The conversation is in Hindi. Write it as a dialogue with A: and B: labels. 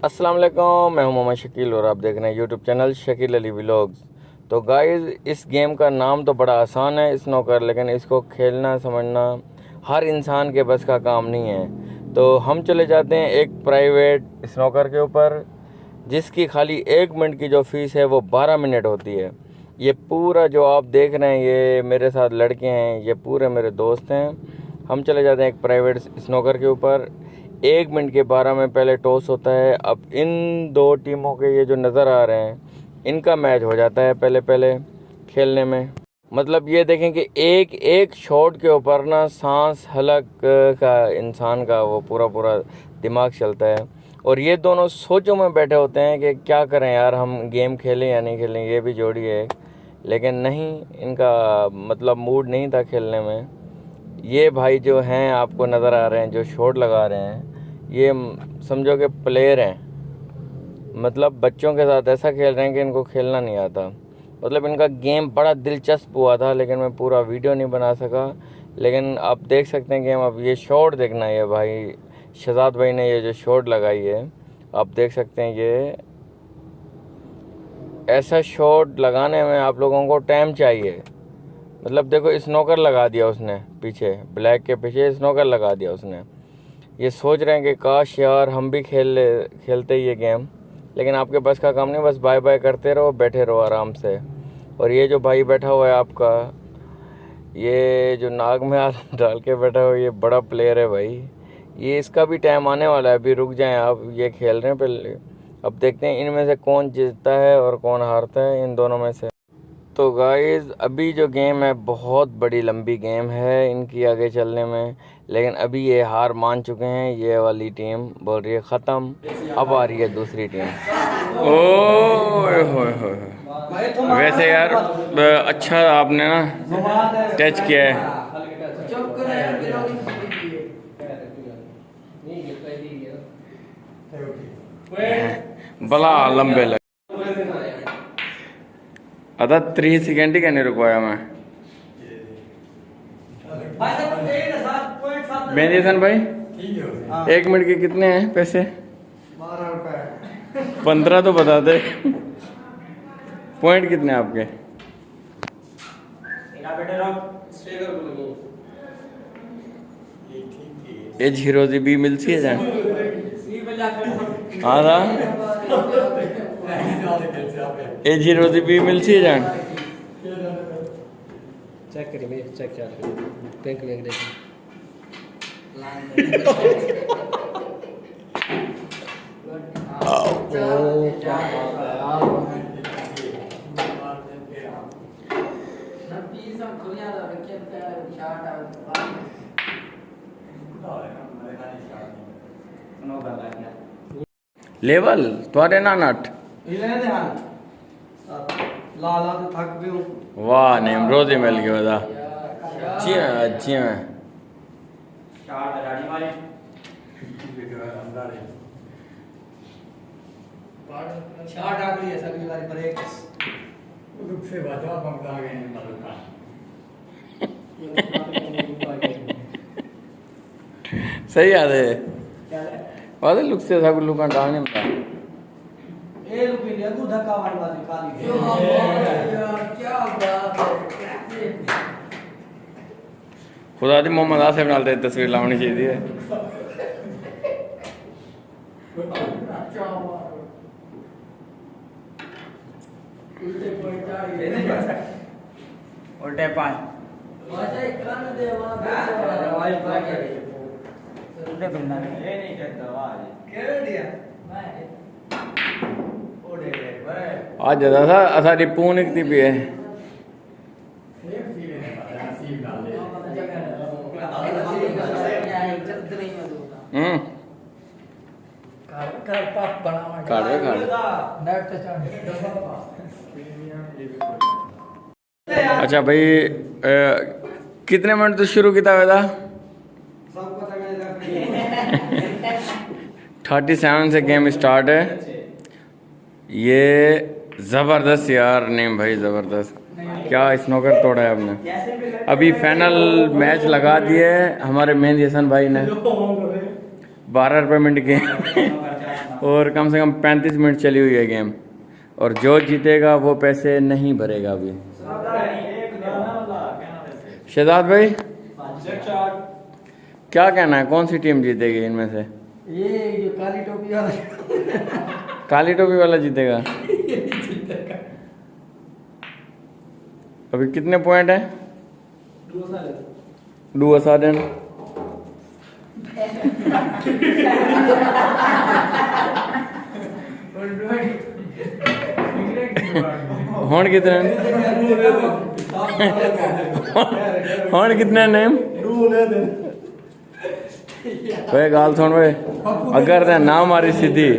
A: अस्सलाम वालेकुम, मैं हूं मोहम्मद शकील और आप देख रहे हैं YouTube channel Shakeel Ali vlogs. तो गाइस, इस गेम का नाम तो बड़ा आसान है स्नोकर, लेकिन इसको खेलना समझना हर इंसान के बस का काम नहीं है। तो हम चले जाते हैं एक प्राइवेट स्नोकर के ऊपर, जिसकी खाली 1 मिनट की जो फ़ीस है वो 12 मिनट होती है। ये पूरा जो आप देख रहे हैं ये मेरे साथ लड़के हैं, ये पूरे मेरे दोस्त हैं। हम चले जाते हैं एक प्राइवेट स्नोकर के ऊपर। 1 मिनट के 12 में पहले टॉस होता है। अब इन दो टीमों के ये जो नज़र आ रहे हैं, इनका मैच हो जाता है पहले पहले खेलने में। मतलब ये देखें कि एक एक शॉट के ऊपर ना सांस हलक का इंसान का वो पूरा पूरा दिमाग चलता है। और ये दोनों सोचों में बैठे होते हैं कि क्या करें यार, हम गेम खेलें या नहीं खेलें। ये भी जोड़ी है, लेकिन नहीं, इनका मतलब मूड नहीं था खेलने में। ये भाई जो हैं आपको नज़र आ रहे हैं, जो शॉट लगा रहे हैं, ये समझो कि प्लेयर हैं। मतलब बच्चों के साथ ऐसा खेल रहे हैं कि इनको खेलना नहीं आता। मतलब इनका गेम बड़ा दिलचस्प हुआ था, लेकिन मैं पूरा वीडियो नहीं बना सका। लेकिन आप देख सकते हैं गेम। अब ये शॉट देखना है भाई, शहजाद भाई ने ये जो शॉट लगाई है, आप देख सकते हैं। ये ऐसा शॉट लगाने में आप लोगों को टाइम चाहिए। मतलब देखो, स्नोकर लगा दिया उसने, पीछे ब्लैक के पीछे स्नोकर लगा दिया उसने। ये सोच रहे हैं कि काश यार हम भी खेलते ये गेम, लेकिन आपके बस का काम नहीं। बस बाय बाय करते रहो, बैठे रहो आराम से। और ये जो भाई बैठा हुआ है आपका, ये जो नाक में हाथ डाल के बैठा हुआ है, ये बड़ा प्लेयर है भाई। ये इसका भी टाइम आने वाला है, अभी रुक जाएं आप। ये खेल रहे हैं पहले, अब देखते हैं इनमें से कौन जीतता है और कौन हारता है, इन दोनों में से। तो गाइज़, अभी जो गेम है बहुत बड़ी लंबी गेम है इनकी आगे चलने में, लेकिन अभी ये हार मान चुके हैं। ये वाली टीम बोल रही है ख़त्म, अब आ रही है दूसरी टीम। ओए होए होए। वैसे यार अच्छा आपने ना टच किया है। बला लंबे लगे अदा 3 सेकेंड ही कहने रुकवाया मैं। मेहदी हसन भाई, 1 मिनट के कितने हैं पैसे?
B: 12 रुपए।
A: 15 तो बता दे। पॉइंट कितने आपके? ए जीरोजी भी मिलती है जान। हाँ था ए जीरोजी भी मिलती है जान।
B: चेक करिए भैया, चेक क्या बैंक में देखिए।
A: लेवल तुम्हारे ना नट
B: लाला तो थक भी हूँ।
A: वाह, निमरोज ही मिल गया था। जी हाँ, जी हाँ। सही याद है। वादे लुक से था गुल्लू का डालने में।
B: ए लुक इंडिया को धक्का मारवा दे काली। क्या बात है।
A: खुदा दी मोहम्मद आसिफ नाल ते तस्वीर लावनी चाहिए।
C: उल्टे पाँच
A: आज ज़्यादा था असारी पून एक भी है। अच्छा भाई, कितने मिनट तो शुरू किया हुआ था? 37 से गेम स्टार्ट है। ये ज़बरदस्त यार नेम भाई, ज़बरदस्त। क्या स्नोकर तोड़ा है आपने। अभी फाइनल मैच लगा दिए हमारे मेहदी हसन भाई ने। 12 रुपये मिनट के और कम से कम 35 मिनट चली हुई है गेम, और जो जीतेगा वो पैसे नहीं भरेगा अभी। शहजाद भाई क्या कहना है, कौन सी टीम जीतेगी इनमें से?
B: ये जो काली टोपी वाला
A: काली टोपी वाला जीतेगा। अभी कितने पॉइंट है? 2 साधन। हॉर्न कितने हॉर्न कितने नेम वे गाल सुन वे, अगर ते ना मारी सीधी